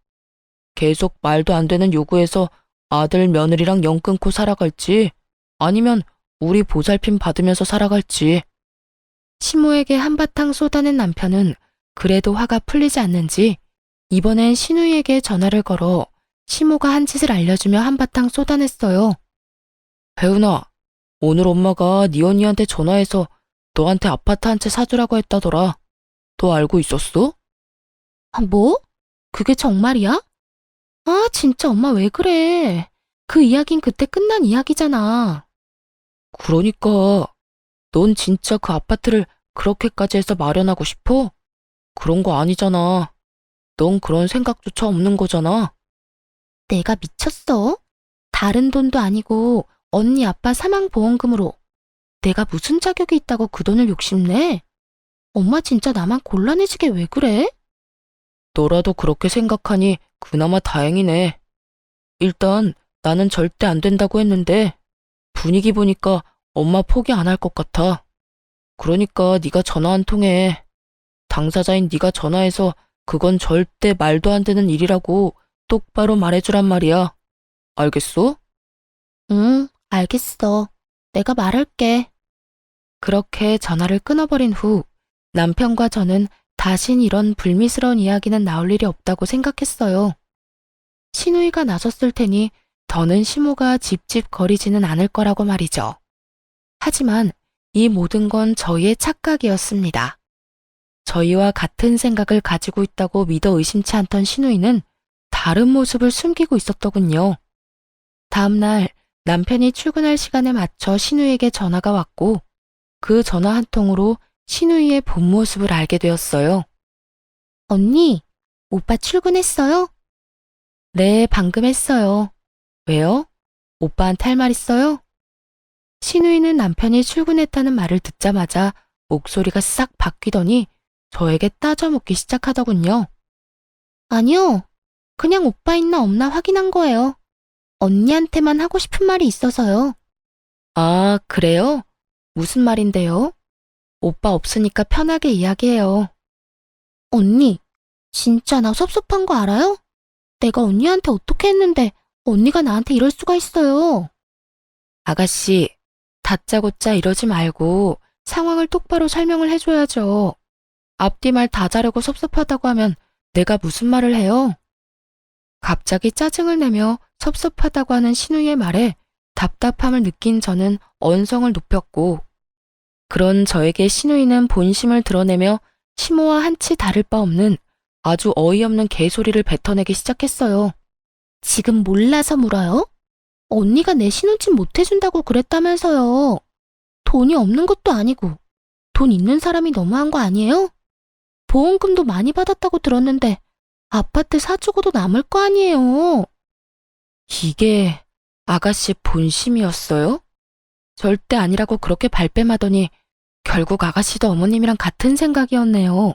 계속 말도 안 되는 요구해서 아들 며느리랑 연 끊고 살아갈지 아니면 우리 보살핌 받으면서 살아갈지. 시모에게 한바탕 쏟아낸 남편은 그래도 화가 풀리지 않는지 이번엔 신우이에게 전화를 걸어 시모가 한 짓을 알려주며 한바탕 쏟아냈어요. 혜은아, 오늘 엄마가 네 언니한테 전화해서 너한테 아파트 한 채 사주라고 했다더라. 너 알고 있었어? 뭐? 그게 정말이야? 아, 진짜 엄마 왜 그래? 그 이야긴 그때 끝난 이야기잖아. 그러니까 넌 진짜 그 아파트를 그렇게까지 해서 마련하고 싶어? 그런 거 아니잖아. 넌 그런 생각조차 없는 거잖아. 내가 미쳤어? 다른 돈도 아니고 언니 아빠 사망보험금으로 내가 무슨 자격이 있다고 그 돈을 욕심내? 엄마 진짜 나만 곤란해지게 왜 그래? 너라도 그렇게 생각하니 그나마 다행이네. 일단 나는 절대 안 된다고 했는데 분위기 보니까 엄마 포기 안 할 것 같아. 그러니까 네가 전화 한 통해. 당사자인 네가 전화해서 그건 절대 말도 안 되는 일이라고 똑바로 말해주란 말이야. 알겠어? 응, 알겠어. 내가 말할게. 그렇게 전화를 끊어버린 후 남편과 저는 다신 이런 불미스러운 이야기는 나올 일이 없다고 생각했어요. 신우이가 나섰을 테니 더는 시모가 집집거리지는 않을 거라고 말이죠. 하지만 이 모든 건 저희의 착각이었습니다. 저희와 같은 생각을 가지고 있다고 믿어 의심치 않던 신우이는 다른 모습을 숨기고 있었더군요. 다음 날 남편이 출근할 시간에 맞춰 신우이에게 전화가 왔고 그 전화 한 통으로 신우이의 본 모습을 알게 되었어요. 언니, 오빠 출근했어요? 네, 방금 했어요. 왜요? 오빠한테 할 말 있어요? 신우이는 남편이 출근했다는 말을 듣자마자 목소리가 싹 바뀌더니 저에게 따져묻기 시작하더군요. 아니요. 그냥 오빠 있나 없나 확인한 거예요. 언니한테만 하고 싶은 말이 있어서요. 아, 그래요? 무슨 말인데요? 오빠 없으니까 편하게 이야기해요. 언니, 진짜 나 섭섭한 거 알아요? 내가 언니한테 어떻게 했는데 언니가 나한테 이럴 수가 있어요. 아가씨, 다짜고짜 이러지 말고 상황을 똑바로 설명을 해줘야죠. 앞뒤 말 다 자르고 섭섭하다고 하면 내가 무슨 말을 해요? 갑자기 짜증을 내며 섭섭하다고 하는 신우의 말에 답답함을 느낀 저는 언성을 높였고 그런 저에게 신우이는 본심을 드러내며 시모와 한치 다를 바 없는 아주 어이없는 개소리를 뱉어내기 시작했어요. 지금 몰라서 물어요? 언니가 내 신혼집 못 해준다고 그랬다면서요. 돈이 없는 것도 아니고 돈 있는 사람이 너무한 거 아니에요? 보험금도 많이 받았다고 들었는데 아파트 사주고도 남을 거 아니에요. 이게 아가씨 본심이었어요? 절대 아니라고 그렇게 발뺌하더니 결국 아가씨도 어머님이랑 같은 생각이었네요.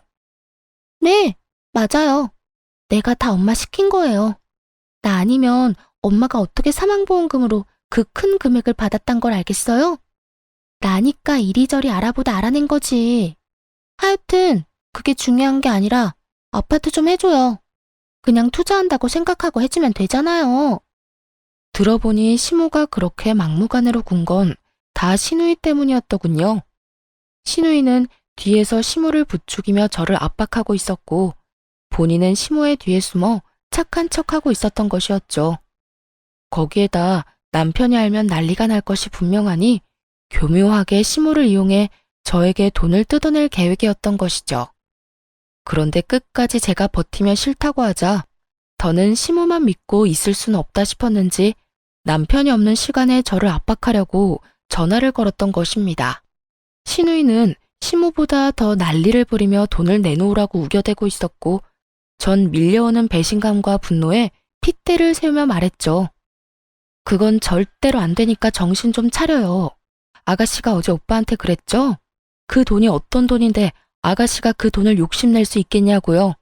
네, 맞아요. 내가 다 엄마 시킨 거예요. 나 아니면 엄마가 어떻게 사망보험금으로 그 큰 금액을 받았단 걸 알겠어요? 나니까 이리저리 알아보다 알아낸 거지. 하여튼 그게 중요한 게 아니라 아파트 좀 해줘요. 그냥 투자한다고 생각하고 해주면 되잖아요. 들어보니 시모가 그렇게 막무가내로 군 건 다 신우이 때문이었더군요. 신우이는 뒤에서 시모를 부추기며 저를 압박하고 있었고 본인은 시모의 뒤에 숨어 착한 척하고 있었던 것이었죠. 거기에다 남편이 알면 난리가 날 것이 분명하니 교묘하게 시모를 이용해 저에게 돈을 뜯어낼 계획이었던 것이죠. 그런데 끝까지 제가 버티며 싫다고 하자 더는 시모만 믿고 있을 수는 없다 싶었는지 남편이 없는 시간에 저를 압박하려고 전화를 걸었던 것입니다. 신우이는 시모보다 더 난리를 부리며 돈을 내놓으라고 우겨대고 있었고 전 밀려오는 배신감과 분노에 핏대를 세우며 말했죠. 그건 절대로 안 되니까 정신 좀 차려요. 아가씨가 어제 오빠한테 그랬죠? 그 돈이 어떤 돈인데 아가씨가 그 돈을 욕심낼 수 있겠냐고요.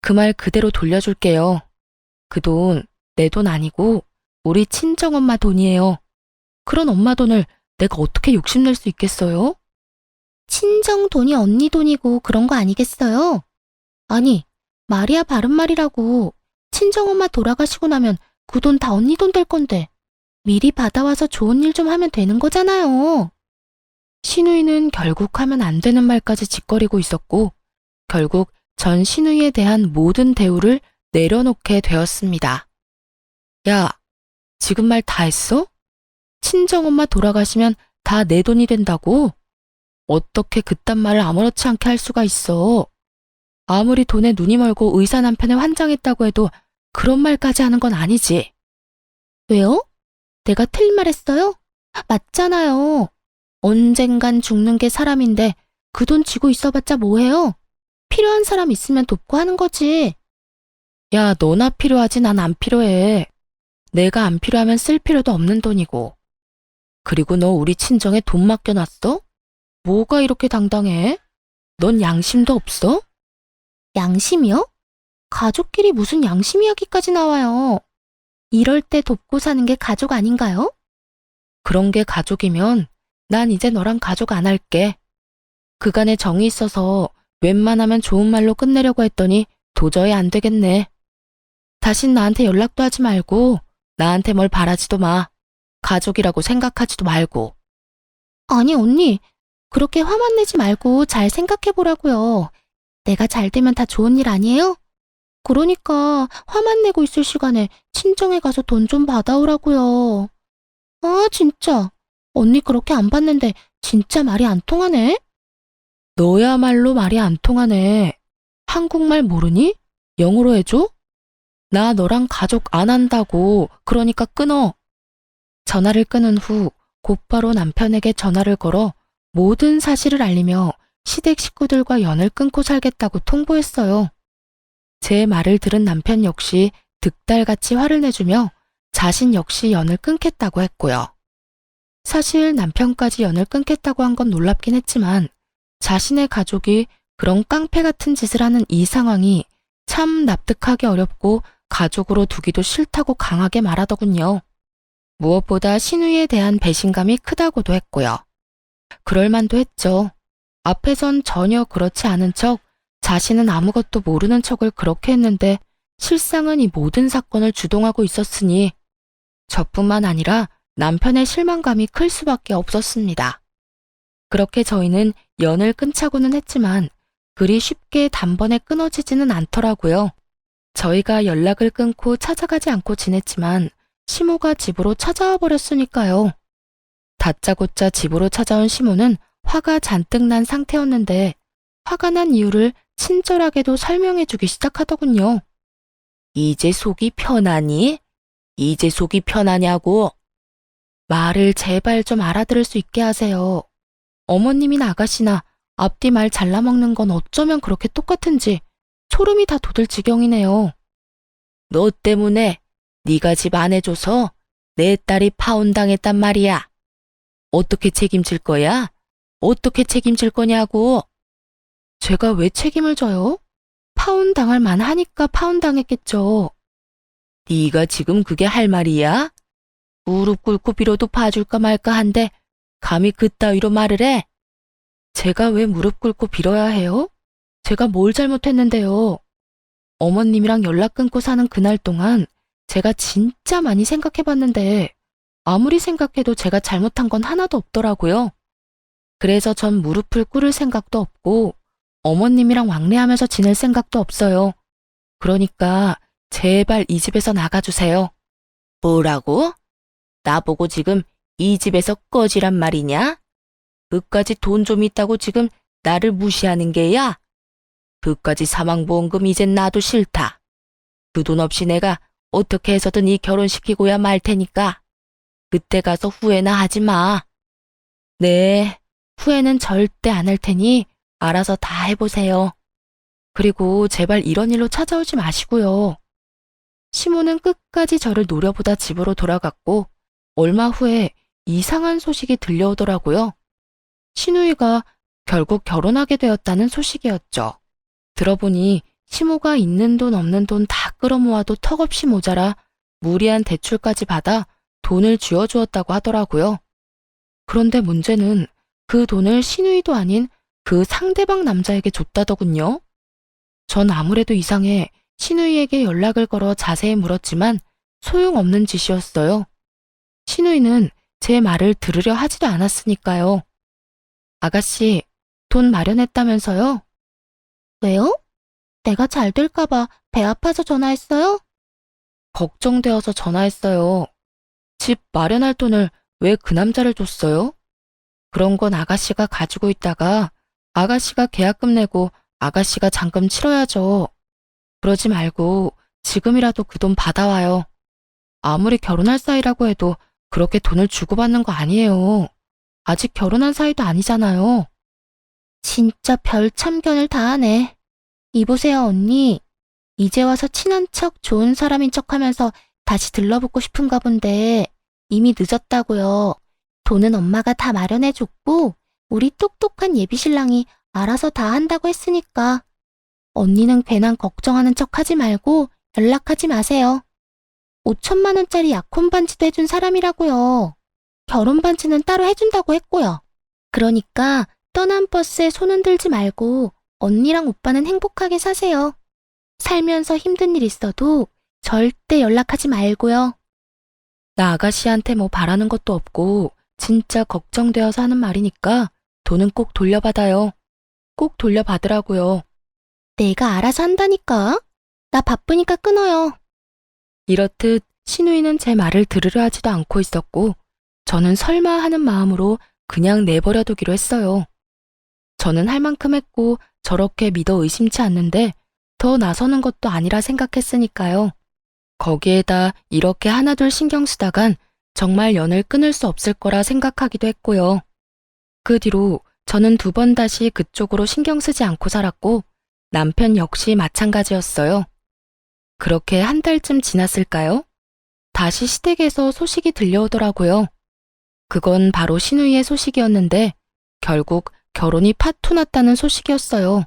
그 말 그대로 돌려줄게요. 그 돈 내 돈 아니고 우리 친정엄마 돈이에요. 그런 엄마 돈을 내가 어떻게 욕심낼 수 있겠어요? 친정 돈이 언니 돈이고 그런 거 아니겠어요? 아니, 말이야 바른 말이라고. 친정엄마 돌아가시고 나면 그 돈 다 언니 돈 될 건데 미리 받아와서 좋은 일 좀 하면 되는 거잖아요. 신우이는 결국 하면 안 되는 말까지 짓거리고 있었고 결국 전 신우이에 대한 모든 대우를 내려놓게 되었습니다. 야, 지금 말 다 했어? 친정엄마 돌아가시면 다 내 돈이 된다고? 어떻게 그딴 말을 아무렇지 않게 할 수가 있어? 아무리 돈에 눈이 멀고 의사 남편에 환장했다고 해도 그런 말까지 하는 건 아니지. 왜요? 내가 틀린 말 했어요? 맞잖아요. 언젠간 죽는 게 사람인데 그 돈 쥐고 있어봤자 뭐해요? 필요한 사람 있으면 돕고 하는 거지. 야, 너나 필요하지 난 안 필요해. 내가 안 필요하면 쓸 필요도 없는 돈이고. 그리고 너 우리 친정에 돈 맡겨놨어? 뭐가 이렇게 당당해? 넌 양심도 없어? 양심이요? 가족끼리 무슨 양심 이야기까지 나와요. 이럴 때 돕고 사는 게 가족 아닌가요? 그런 게 가족이면 난 이제 너랑 가족 안 할게. 그간에 정이 있어서 웬만하면 좋은 말로 끝내려고 했더니 도저히 안 되겠네. 다신 나한테 연락도 하지 말고 나한테 뭘 바라지도 마. 가족이라고 생각하지도 말고. 아니 언니, 그렇게 화만 내지 말고 잘 생각해보라고요. 내가 잘 되면 다 좋은 일 아니에요? 그러니까 화만 내고 있을 시간에 친정에 가서 돈 좀 받아오라고요. 아 진짜. 언니 그렇게 안 받는데 진짜 말이 안 통하네? 너야말로 말이 안 통하네. 한국말 모르니? 영어로 해줘? 나 너랑 가족 안 한다고. 그러니까 끊어. 전화를 끊은 후 곧바로 남편에게 전화를 걸어 모든 사실을 알리며 시댁 식구들과 연을 끊고 살겠다고 통보했어요. 제 말을 들은 남편 역시 득달같이 화를 내주며 자신 역시 연을 끊겠다고 했고요. 사실 남편까지 연을 끊겠다고 한 건 놀랍긴 했지만 자신의 가족이 그런 깡패 같은 짓을 하는 이 상황이 참 납득하기 어렵고 가족으로 두기도 싫다고 강하게 말하더군요. 무엇보다 신우이에 대한 배신감이 크다고도 했고요. 그럴 만도 했죠. 앞에선 전혀 그렇지 않은 척 자신은 아무것도 모르는 척을 그렇게 했는데 실상은 이 모든 사건을 주동하고 있었으니 저뿐만 아니라 남편의 실망감이 클 수밖에 없었습니다. 그렇게 저희는 연을 끊자고는 했지만 그리 쉽게 단번에 끊어지지는 않더라고요. 저희가 연락을 끊고 찾아가지 않고 지냈지만 시모가 집으로 찾아와 버렸으니까요. 다짜고짜 집으로 찾아온 시모는 화가 잔뜩 난 상태였는데 화가 난 이유를 친절하게도 설명해주기 시작하더군요. 이제 속이 편하니? 이제 속이 편하냐고? 말을 제발 좀 알아들을 수 있게 하세요. 어머님이나 아가씨나 앞뒤 말 잘라먹는 건 어쩌면 그렇게 똑같은지 소름이 다 돋을 지경이네요. 너 때문에 네가 집 안 해줘서 내 딸이 파혼당했단 말이야. 어떻게 책임질 거야? 어떻게 책임질 거냐고. 제가 왜 책임을 져요? 파혼당할 만하니까 파혼당했겠죠. 네가 지금 그게 할 말이야? 무릎 꿇고 빌어도 봐줄까 말까 한데 감히 그따위로 말을 해? 제가 왜 무릎 꿇고 빌어야 해요? 제가 뭘 잘못했는데요? 어머님이랑 연락 끊고 사는 그날 동안 제가 진짜 많이 생각해봤는데 아무리 생각해도 제가 잘못한 건 하나도 없더라고요. 그래서 전 무릎을 꿇을 생각도 없고 어머님이랑 왕래하면서 지낼 생각도 없어요. 그러니까 제발 이 집에서 나가주세요. 뭐라고? 나보고 지금 이 집에서 꺼지란 말이냐? 그까지 돈 좀 있다고 지금 나를 무시하는 게야? 그까지 사망보험금 이젠 나도 싫다. 그 돈 없이 내가 어떻게 해서든 이 결혼시키고야 말 테니까 그때 가서 후회나 하지 마. 네, 후회는 절대 안 할 테니 알아서 다 해보세요. 그리고 제발 이런 일로 찾아오지 마시고요. 시모는 끝까지 저를 노려보다 집으로 돌아갔고 얼마 후에 이상한 소식이 들려오더라고요. 신우이가 결국 결혼하게 되었다는 소식이었죠. 들어보니 시모가 있는 돈 없는 돈 다 끌어모아도 턱없이 모자라 무리한 대출까지 받아 돈을 쥐어주었다고 하더라고요. 그런데 문제는 그 돈을 신우이도 아닌 그 상대방 남자에게 줬다더군요. 전 아무래도 이상해 신우이에게 연락을 걸어 자세히 물었지만 소용없는 짓이었어요. 신우이는 제 말을 들으려 하지도 않았으니까요. 아가씨, 돈 마련했다면서요? 왜요? 내가 잘 될까봐 배 아파서 전화했어요? 걱정되어서 전화했어요. 집 마련할 돈을 왜 그 남자를 줬어요? 그런 건 아가씨가 가지고 있다가 아가씨가 계약금 내고 아가씨가 잔금 치러야죠. 그러지 말고 지금이라도 그 돈 받아와요. 아무리 결혼할 사이라고 해도 그렇게 돈을 주고받는 거 아니에요. 아직 결혼한 사이도 아니잖아요. 진짜 별 참견을 다 하네. 이보세요, 언니. 이제 와서 친한 척 좋은 사람인 척 하면서 다시 들러붙고 싶은가 본데 이미 늦었다고요. 돈은 엄마가 다 마련해줬고 우리 똑똑한 예비신랑이 알아서 다 한다고 했으니까 언니는 괜한 걱정하는 척 하지 말고 연락하지 마세요. 5천만 원짜리 약혼 반지도 해준 사람이라고요. 결혼 반지는 따로 해준다고 했고요. 그러니까 떠난 버스에 손 흔들지 말고 언니랑 오빠는 행복하게 사세요. 살면서 힘든 일 있어도 절대 연락하지 말고요. 나 아가씨한테 뭐 바라는 것도 없고 진짜 걱정되어서 하는 말이니까 돈은 꼭 돌려받아요. 꼭 돌려받으라고요. 내가 알아서 한다니까. 나 바쁘니까 끊어요. 이렇듯 신우이는 제 말을 들으려 하지도 않고 있었고 저는 설마 하는 마음으로 그냥 내버려두기로 했어요. 저는 할 만큼 했고 저렇게 믿어 의심치 않는데 더 나서는 것도 아니라 생각했으니까요. 거기에다 이렇게 하나둘 신경 쓰다간 정말 연을 끊을 수 없을 거라 생각하기도 했고요. 그 뒤로 저는 2번 다시 그쪽으로 신경 쓰지 않고 살았고 남편 역시 마찬가지였어요. 그렇게 한 달쯤 지났을까요? 다시 시댁에서 소식이 들려오더라고요. 그건 바로 신우이의 소식이었는데 결국 결혼이 파토 났다는 소식이었어요.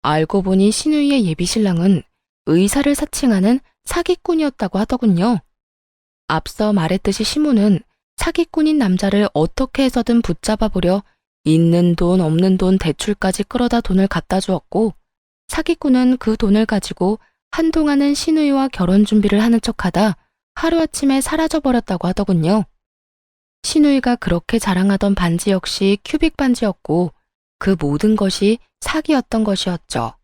알고 보니 신우이의 예비신랑은 의사를 사칭하는 사기꾼이었다고 하더군요. 앞서 말했듯이 시모는 사기꾼인 남자를 어떻게 해서든 붙잡아 보려 있는 돈 없는 돈 대출까지 끌어다 돈을 갖다 주었고 사기꾼은 그 돈을 가지고 한동안은 신우이와 결혼 준비를 하는 척하다 하루아침에 사라져버렸다고 하더군요. 신우이가 그렇게 자랑하던 반지 역시 큐빅 반지였고 그 모든 것이 사기였던 것이었죠.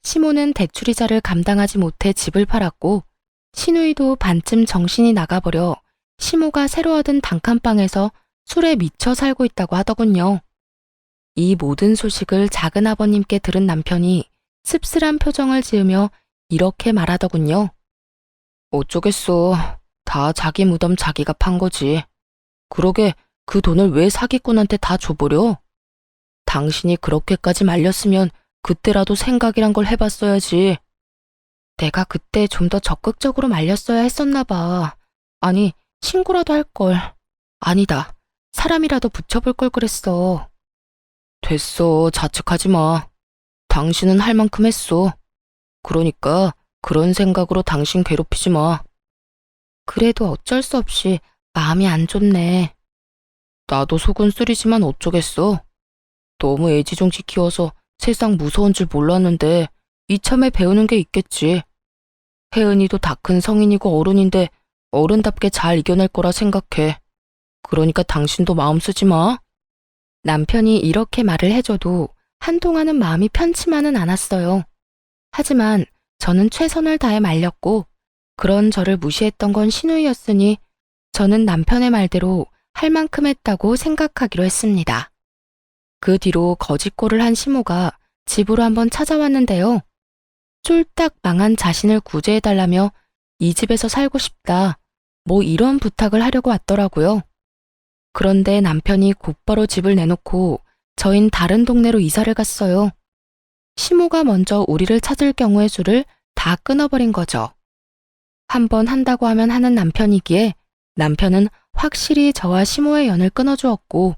시모는 대출이자를 감당하지 못해 집을 팔았고 신우이도 반쯤 정신이 나가버려 시모가 새로 얻은 단칸방에서 술에 미쳐 살고 있다고 하더군요. 이 모든 소식을 작은아버님께 들은 남편이 씁쓸한 표정을 지으며 이렇게 말하더군요. 어쩌겠어. 다 자기 무덤 자기가 판 거지. 그러게 그 돈을 왜 사기꾼한테 다 줘버려? 당신이 그렇게까지 말렸으면 그때라도 생각이란 걸 해봤어야지. 내가 그때 좀 더 적극적으로 말렸어야 했었나 봐. 아니, 신고라도 할 걸. 아니다. 사람이라도 붙여볼 걸 그랬어. 됐어. 자책하지 마. 당신은 할 만큼 했어. 그러니까 그런 생각으로 당신 괴롭히지 마. 그래도 어쩔 수 없이 마음이 안 좋네. 나도 속은 쓰리지만 어쩌겠어. 너무 애지중지 키워서 세상 무서운 줄 몰랐는데 이참에 배우는 게 있겠지. 혜은이도 다 큰 성인이고 어른인데 어른답게 잘 이겨낼 거라 생각해. 그러니까 당신도 마음 쓰지 마. 남편이 이렇게 말을 해줘도 한동안은 마음이 편치만은 않았어요. 하지만 저는 최선을 다해 말렸고 그런 저를 무시했던 건 신우이였으니 저는 남편의 말대로 할 만큼 했다고 생각하기로 했습니다. 그 뒤로 거짓골을 한 시모가 집으로 한번 찾아왔는데요. 쫄딱 망한 자신을 구제해달라며 이 집에서 살고 싶다, 뭐 이런 부탁을 하려고 왔더라고요. 그런데 남편이 곧바로 집을 내놓고 저흰 다른 동네로 이사를 갔어요. 시모가 먼저 우리를 찾을 경우의 수를 다 끊어버린 거죠. 한번 한다고 하면 하는 남편이기에 남편은 확실히 저와 시모의 연을 끊어주었고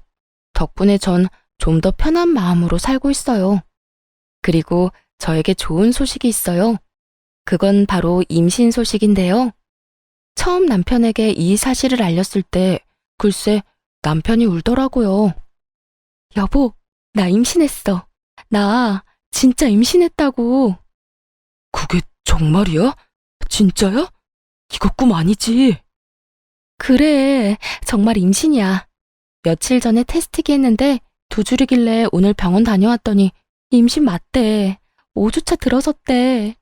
덕분에 전 좀 더 편한 마음으로 살고 있어요. 그리고 저에게 좋은 소식이 있어요. 그건 바로 임신 소식인데요. 처음 남편에게 이 사실을 알렸을 때 글쎄 남편이 울더라고요. 여보, 나 임신했어. 나 진짜 임신했다고. 그게 정말이야? 진짜야? 이거 꿈 아니지? 그래, 정말 임신이야. 며칠 전에 테스트기 했는데 2줄이길래 오늘 병원 다녀왔더니 임신 맞대. 5주차 들어섰대.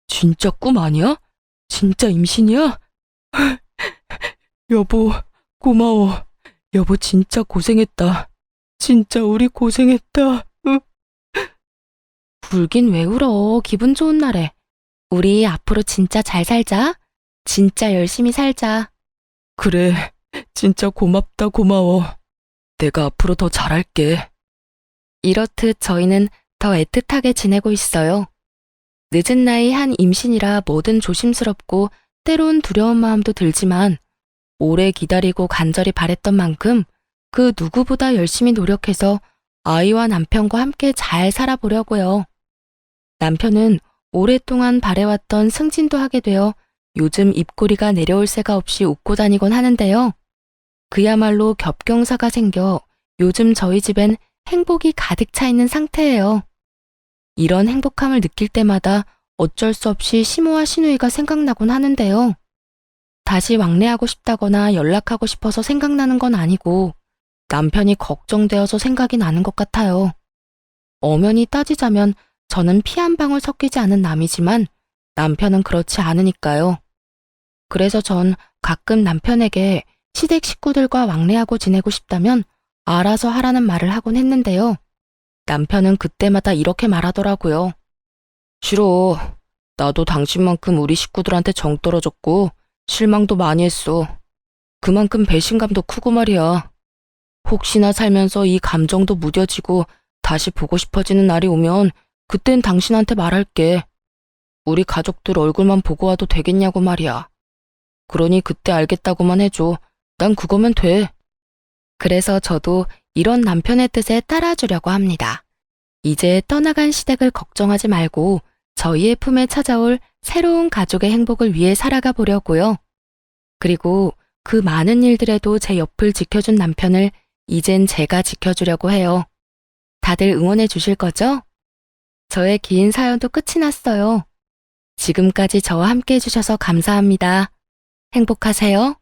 진짜 꿈 아니야? 진짜 임신이야? 여보, 고마워. 여보 진짜 고생했다. 진짜 우리 고생했다. 울긴 왜 울어. 기분 좋은 날에. 우리 앞으로 진짜 잘 살자. 진짜 열심히 살자. 그래, 진짜 고맙다 고마워. 내가 앞으로 더 잘할게. 이렇듯 저희는 더 애틋하게 지내고 있어요. 늦은 나이 한 임신이라 뭐든 조심스럽고 때론 두려운 마음도 들지만 오래 기다리고 간절히 바랬던 만큼 그 누구보다 열심히 노력해서 아이와 남편과 함께 잘 살아보려고요. 남편은 오랫동안 바래왔던 승진도 하게 되어 요즘 입꼬리가 내려올 새가 없이 웃고 다니곤 하는데요. 그야말로 겹경사가 생겨 요즘 저희 집엔 행복이 가득 차 있는 상태예요. 이런 행복함을 느낄 때마다 어쩔 수 없이 시모와 시누이가 생각나곤 하는데요. 다시 왕래하고 싶다거나 연락하고 싶어서 생각나는 건 아니고 남편이 걱정되어서 생각이 나는 것 같아요. 엄연히 따지자면 저는 피 한 방울 섞이지 않은 남이지만 남편은 그렇지 않으니까요. 그래서 전 가끔 남편에게 시댁 식구들과 왕래하고 지내고 싶다면 알아서 하라는 말을 하곤 했는데요. 남편은 그때마다 이렇게 말하더라고요. 싫어. 나도 당신만큼 우리 식구들한테 정 떨어졌고 실망도 많이 했어. 그만큼 배신감도 크고 말이야. 혹시나 살면서 이 감정도 무뎌지고 다시 보고 싶어지는 날이 오면 그땐 당신한테 말할게. 우리 가족들 얼굴만 보고 와도 되겠냐고 말이야. 그러니 그때 알겠다고만 해줘. 난 그거면 돼. 그래서 저도 이런 남편의 뜻에 따라주려고 합니다. 이제 떠나간 시댁을 걱정하지 말고 저희의 품에 찾아올 새로운 가족의 행복을 위해 살아가 보려고요. 그리고 그 많은 일들에도 제 옆을 지켜준 남편을 이젠 제가 지켜주려고 해요. 다들 응원해 주실 거죠? 저의 긴 사연도 끝이 났어요. 지금까지 저와 함께 해주셔서 감사합니다. 행복하세요.